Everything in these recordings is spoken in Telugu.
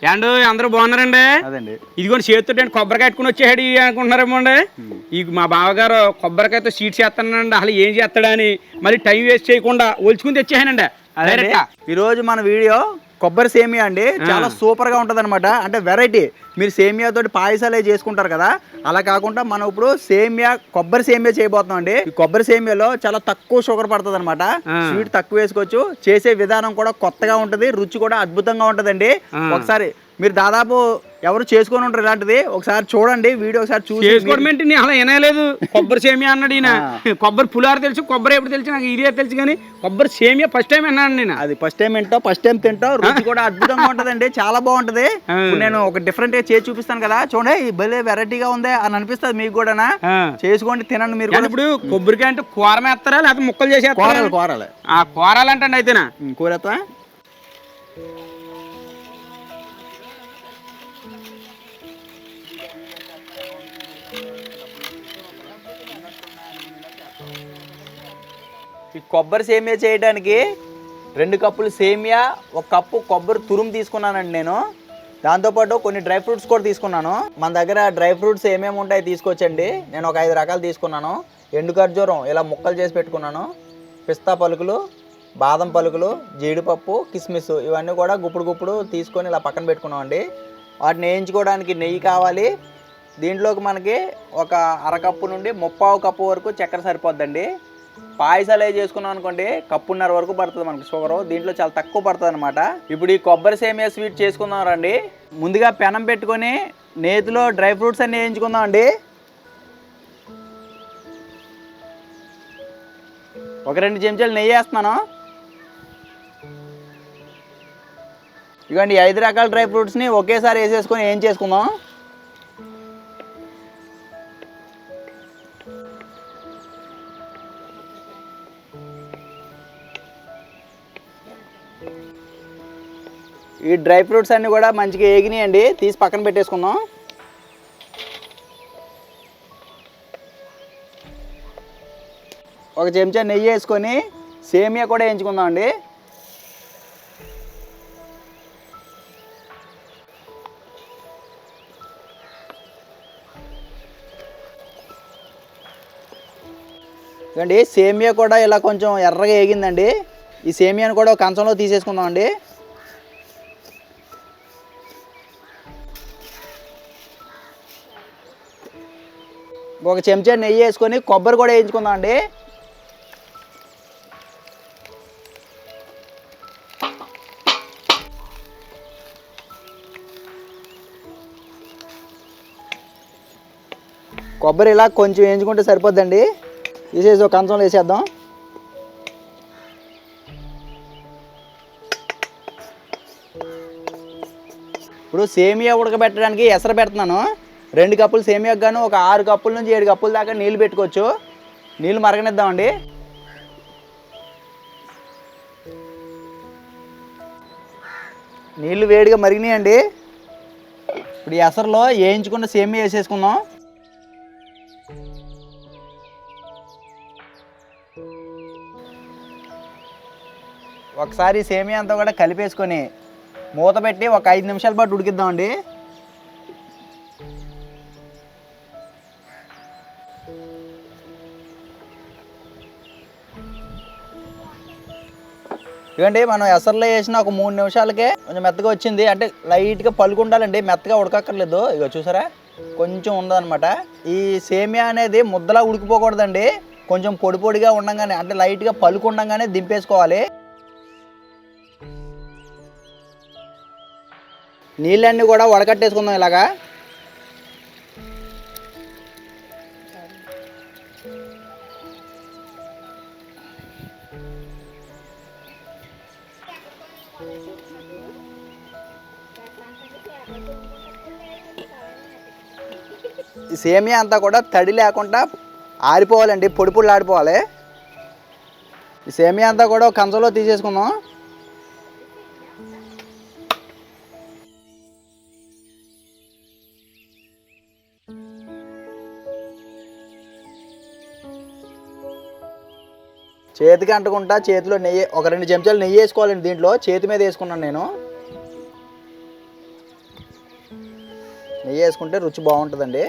ఏండు అందరూ బాగున్నారండి? అదండి ఇదిగోండి చేతితో కొబ్బరికాయ కట్టుకుని వచ్చేసాడు అనుకుంటున్నారేమో అండి. ఈ మా బావగారు కొబ్బరికాయతో స్వీట్ చేస్తానండి, అసలు ఏం చేస్తాడని మళ్ళీ టైం వేస్ట్ చేయకుండా ఒలుచుకుని తెచ్చేసానండి. అదే ఈ రోజు మన వీడియో కొబ్బరి సేమియా అండి. చాలా సూపర్ గా ఉంటది అనమాట. అంటే వెరైటీ. మీరు సేమియా తోటి పాయసాలే చేసుకుంటారు కదా, అలా కాకుండా మనం ఇప్పుడు సేమియా కొబ్బరి సేమియా చేయబోతున్నాం అండి. ఈ కొబ్బరి సేమియాలో చాలా తక్కువ షుగర్ పడుతుంది అనమాట. స్వీట్ తక్కువ వేసుకోవచ్చు. చేసే విధానం కూడా కొత్తగా ఉంటది, రుచి కూడా అద్భుతంగా ఉంటదండి. ఒకసారి మీరు దాదాపు ఎవరు చేసుకొని ఉంటారు ఇలాంటిది, ఒకసారి చూడండి వీడియో. ఒకసారి చూసి చేసుకోవడం ఏంటి, అలా వినలేదు. కొబ్బరి సేమియా అన్నాడు ఈయన. కొబ్బరి పులిహార తెలుసు, కొబ్బరి ఎప్పుడు తెలుసు నాకు, ఇదే తెలుసు, కానీ కొబ్బరి సేమియా ఫస్ట్ టైం విన్నాను నేను. అది ఫస్ట్ టైం వింటావు, ఫస్ట్ టైం తింటావు. రుచి కూడా అద్భుతంగా ఉంటదండి, చాలా బాగుంటది. నేను ఒక డిఫరెంట్ గా చేసి చూపిస్తాను కదా, చూడండి భలే వెరైటీగా ఉంది అని అనిపిస్తుంది మీకు కూడా. చేసుకోండి, తినండి మీరు కూడా. ఇప్పుడు కొబ్బరికాయ అంటే కూర వేస్తారా లేకపోతే ముక్కలు చేసి కూరలు? కూరాలంటే అయితేనా కూరతా. ఈ కొబ్బరి సేమియా చేయడానికి 2 కప్పులు సేమియా, 1 కప్పు కొబ్బరి తురుము తీసుకున్నానండి నేను. దాంతోపాటు కొన్ని డ్రై ఫ్రూట్స్ కూడా తీసుకున్నాను. మన దగ్గర డ్రై ఫ్రూట్స్ ఏమేమి ఉంటాయి తీసుకొచ్చండి. నేను ఒక 5 రకాలు తీసుకున్నాను. ఎండు ఖర్జూరం ఇలా ముక్కలు చేసి పెట్టుకున్నాను. పిస్తా పలుకులు, బాదం పలుకులు, జీడిపప్పు, కిస్మిస్ ఇవన్నీ కూడా గుప్పుడు తీసుకొని ఇలా పక్కన పెట్టుకున్నాం అండి. వాటిని వేయించుకోవడానికి నెయ్యి కావాలి. దీంట్లోకి మనకి ఒక 1/2 కప్పు నుండి 3/4 కప్పు వరకు చక్కెర సరిపోద్దండి. పాయసాలు చేసుకున్నాం అనుకోండి 1.5 కప్పు వరకు పడుతుంది మనకి షుగరు. దీంట్లో చాలా తక్కువ పడుతుంది అనమాట. ఇప్పుడు ఈ కొబ్బరి సేమియా స్వీట్ చేసుకుందాం రండి. ముందుగా పెనం పెట్టుకొని నేతిలో డ్రై ఫ్రూట్స్ అన్ని వేయించుకుందాం అండి. ఒక 2 చెంచాలు నెయ్యి వేస్తున్నాను. ఇవ్వండి 5 రకాల డ్రై ఫ్రూట్స్ని ఒకేసారి వేసేసుకొని ఏం చేసుకుందాం. ఈ డ్రై ఫ్రూట్స్ అన్నీ కూడా మంచిగా ఏగినాయండి, తీసి పక్కన పెట్టేసుకుందాం. ఒక చెంచా నెయ్యి వేసుకొని సేమియా కూడా వేయించుకుందాం అండి. ఇవ్వండి సేమియా కూడా ఇలా కొంచెం ఎర్రగా వేగిందండి. ఈ సేమియాను కూడా ఒక కంచంలో తీసేసుకుందాం అండి. ఒక చెంచా నెయ్యి వేసుకొని కొబ్బరి కూడా వేయించుకుందాం అండి. కొబ్బరి ఇలా కొంచెం వేయించుకుంటే సరిపోద్దండి. తీసేసి ఒక కంచంలో వేసేద్దాం. ఇప్పుడు సేమియా ఉడకబెట్టడానికి ఎసరు పెడుతున్నాను. 2 కప్పులు సేమియాకు గాను ఒక 6 కప్పుల నుంచి 7 కప్పుల దాకా నీళ్ళు పెట్టుకోవచ్చు. నీళ్ళు మరగనిద్దామండి. నీళ్ళు వేడిగా మరిగినాయండి. ఇప్పుడు ఈ ఎసరులో వేయించుకున్న సేమియా వేసేసుకుందాం. ఒకసారి సేమియా అంతా కూడా కలిపేసుకొని మూత పెట్టి ఒక 5 నిమిషాల పాటు ఉడికిద్దామండి. ఇవ్వండి మనం ఎసర్లో వేసిన ఒక 3 నిమిషాలకే కొంచెం మెత్తగా వచ్చింది. అంటే లైట్గా పలుకు ఉండాలండి, మెత్తగా ఉడకక్కర్లేదు. ఇగో చూసారా కొంచెం ఉండదన్నమాట. ఈ సేమియా అనేది ముద్దలా ఉడికిపోకూడదండి, కొంచెం పొడి పొడిగా ఉండగానే, అంటే లైట్గా పలుకు ఉండగానే దింపేసుకోవాలి. నీళ్ళన్నీ కూడా వడకట్టేసుకుందాం ఇలాగా. ఈ సేమియా అంతా కూడా తడి లేకుండా ఆరిపోవాలండి, పొడి పొడి ఆడిపోవాలి. ఈ సేమియా అంతా కూడా ఒక కంచంలో తీసేసుకుందాం. చేతికి అంటుకుంటా చేతిలో నెయ్యి ఒక 2 చెంచాలు నెయ్యి వేసుకోవాలండి. దీంట్లో చేతి మీద వేసుకున్నాను నేను. నెయ్యి వేసుకుంటే రుచి బాగుంటుందండి.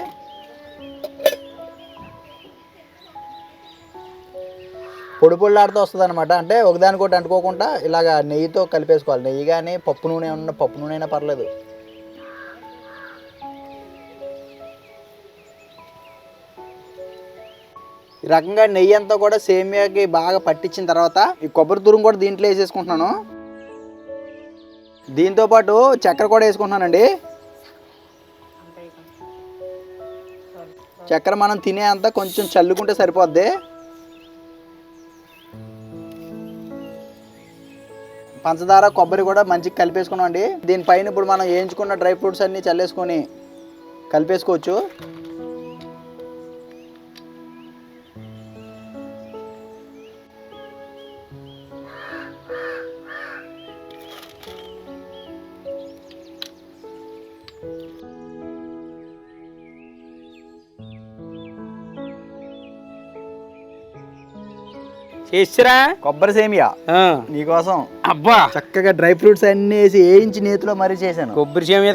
పొడి పొడిలాడుతూ వస్తుంది అనమాట. అంటే ఒకదానికోటి అంటుకోకుండా ఇలాగ నెయ్యితో కలిపేసుకోవాలి. నెయ్యి కానీ పప్పు నూనె ఉన్న పప్పు నూనె అయినా పర్లేదు. ఈ రకంగా నెయ్యి అంతా కూడా సేమియాకి బాగా పట్టించిన తర్వాత ఈ కొబ్బరి తురుము కూడా దీంట్లో వేసేసుకుంటున్నాను. దీంతో పాటు చక్కెర కూడా వేసుకుంటున్నానండి. చక్కెర మనం తినే అంతా కొంచెం చల్లుకుంటే సరిపోద్ది. పంచదార కొబ్బరి కూడా మంచిగా కలిపేసుకున్నాం అండి. దీనిపైన ఇప్పుడు మనం వేయించుకున్న డ్రై ఫ్రూట్స్ అన్నీ చల్లేసుకొని కలిపేసుకోవచ్చు. చేసిరా కొబ్బరి సేమియా నీకోసం అబ్బా చక్కగా డ్రై ఫ్రూట్స్ అన్ని వేసి వేయించి నేతిలో మరీ చేశాను. కొబ్బరి సేమియా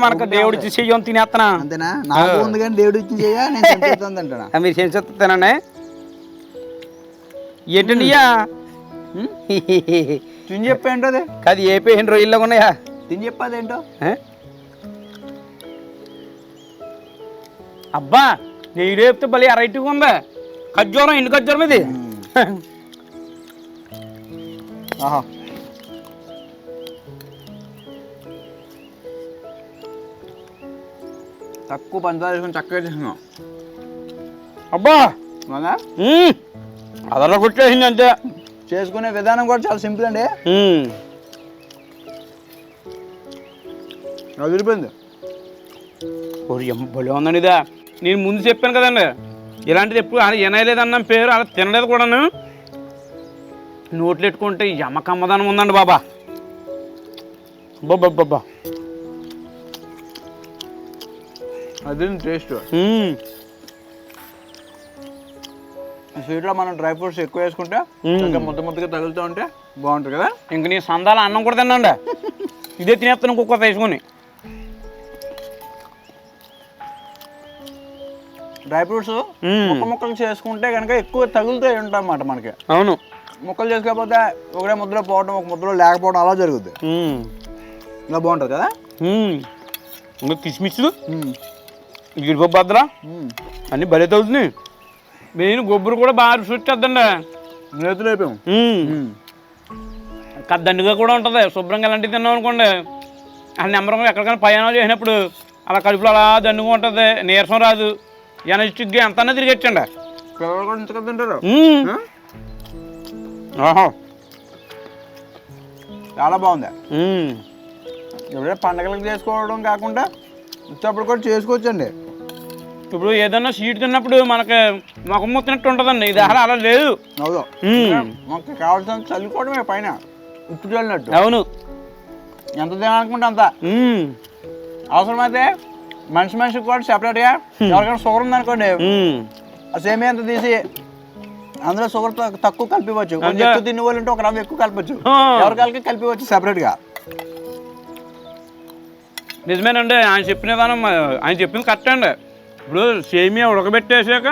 మనకు దేవుడి చెయ్యం తినేస్తానా అంతేనా? నాకు ఉంది కానీ దేవుడి ఇచ్చి చెయ్య నేను తింటున్నా. మీరు చేస్తానండి ఏంటండి తిని చెప్పేంటో అదే అది ఏ పేరు రొయ్యల్లో ఉన్నాయా తిని చెప్పదేంటో. అబ్బా నెయ్యి రేపితే భలే అరైట్గా ఉందా. ఖర్జూరం ఎండు ఖర్జూరం ఇది. ఆహా తక్కువ పంచదార వేసుకొని చక్కగా చేస్తున్నాం. అబ్బా అదలా కొట్టేసింది అంతే. చేసుకునే విధానం కూడా చాలా సింపుల్ అండి. అదిరిపోయింది. భలే ఉందండి ఇదా. నేను ముందు చెప్పాను కదండి ఇలాంటిది ఎప్పుడు అలా వినలేదన్న పేరు అలా తినలేదు కూడాను. నోట్లు పెట్టుకుంటే యమకమ్మదనం ఉందండి బాబా. బాబా అది టేస్ట్. స్వీట్లో మనం డ్రై ఫ్రూట్స్ ఎక్కువ వేసుకుంటే ముద్దగా తగులుతూ ఉంటే బాగుంటుంది కదా. ఇంక నీ సందాల అన్నం కూడా తినండి. ఇదే తినేస్తాను కుక్క వేసుకొని. డ్రై ఫ్రూట్స్ ముక్కలు చేసుకుంటే కనుక ఎక్కువ తగులుతూ ఉంటాయి అన్నమాట మనకి. అవును, ముక్కలు చేసుకోకపోతే ఒకటే ముద్దలో పోవడం ఒక ముద్దలో లేకపోవడం అలా జరుగుద్ది. ఇలా బాగుంటుంది కదా. ఇంకా కిస్మిస్లు జీడిపప్పు బద్దలా అన్నీ భలే తగులుతున్నాయి. మెయిన్ గొబ్బరు కూడా బాగా రుచి వచ్చేద్దండి. నేతులు అయిపోయాం. దండిగా కూడా ఉంటుంది. శుభ్రంగా ఇలాంటివి తిన్నాం అనుకోండి ఆ నెంబర్ ఎక్కడికైనా ప్రయాణాలు చేసినప్పుడు అలా కడుపులో అలా దండుగా ఉంటుంది. నీరసం రాదు. ఎనర్జిటిక్గా ఎంత అన్నా తిరిగెచ్చండి. పిల్లలు కూడా ఇంతగా తింటారు. చాలా బాగుంది. ఎప్పుడైనా పండగలకు చేసుకోవడం కాకుండా ఇచ్చప్పుడు కూడా చేసుకోవచ్చండి. ఇప్పుడు ఏదన్నా స్వీట్ తిన్నప్పుడు మనకి మొఖం ముత్తినట్టు ఉంటుందండి. ఇది అలా లేదు. అవును, మాకు కావాల్సిన చల్లుకోవడమే పైన ఉప్పు చల్లినట్టు. అవును, ఎంత తినాలనుకుంటే అంత. అవసరమైతే మనిషికి కూడా సెపరేట్గా ఎవరికైనా షుగర్ ఉందనుకోండి ఆ సేమియా అంతా తీసి అందులో షుగర్ తక్కువ కలిపివచ్చు. ఎక్కువ తినే వాళ్ళు ఉంటే ఒక రవ్వ ఎక్కువ కలపచ్చు. ఎవరికాలకి కలిపివచ్చు సెపరేట్గా. నిజమేనండి ఆయన చెప్పిన విధానం. ఆయన చెప్పింది కరెక్ట్ అండి. ఇప్పుడు సేమియా ఉడకబెట్టేసాక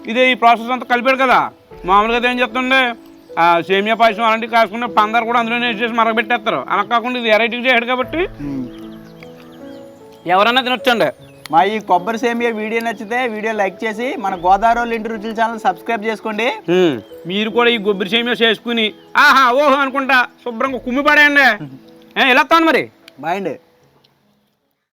ఇది ఈ ప్రాసెస్ అంతా కలిపాడు కదా. మామూలుగా ఏం చెప్తుండే ఆ సేమియా పాయసం అలాంటివి కాకుండా పందరు కూడా అందులోనే వేసేసి మరగబెట్టేస్తారు. అలా కాకుండా ఇది వెరైటీగా చేయడు కాబట్టి ఎవరైనా తినొచ్చండి. మా ఈ కొబ్బరి సేమియా వీడియో నచ్చితే వీడియో లైక్ చేసి మన గోదావరి ఇంటి రుచుల ఛానల్ సబ్స్క్రైబ్ చేసుకోండి. మీరు కూడా ఈ కొబ్బరి సేమియా చేసుకుని ఆహా ఓహో అనుకుంటా శుభ్రంగా కుమ్మి పడేయండి. ఇలా తాను మరి. బాయ్ అండి.